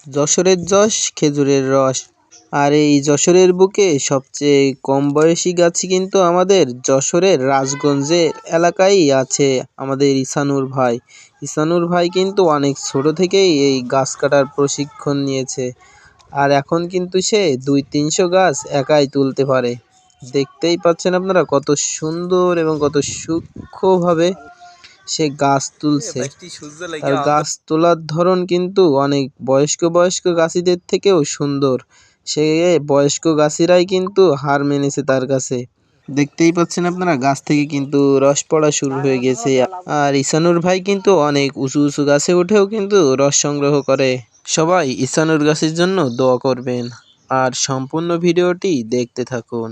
যশোরের যশ খেজুরের রস। আর এই যশোরের বুকে সবচেয়ে কম বয়সী গাছই কিন্তু আমাদের যশোরের রাজগঞ্জের এলাকায় আছে আমাদের ইসানুর ভাই। ইসানুর ভাই কিন্তু অনেক ছোট থেকেই এই গাছ কাটার প্রশিক্ষণ নিয়েছে। আর এখন কিন্তু সে ২-৩০০ গাছ একাই তুলতে পারে। দেখতেই পাচ্ছেন আপনারা কত সুন্দর এবং কত সূক্ষ্মভাবে সে গাছ তুলছে। আর গাছ তোলার ধরন কিন্তু অনেক বয়স্ক গাছিদের থেকেও সুন্দর। সে বয়স্ক গাছিরাই কিন্তু হার মেনেছে তার কাছে। দেখতেই পাচ্ছেন আপনারা গাছ থেকে কিন্তু রস পড়া শুরু হয়ে গেছে। আর ইসানুর ভাই কিন্তু অনেক উঁচু উঁচু গাছে উঠেও কিন্তু রস সংগ্রহ করে। সবাই ইসানুর গাছের জন্য দোয়া করবেন আর সম্পূর্ণ ভিডিওটি দেখতে থাকুন।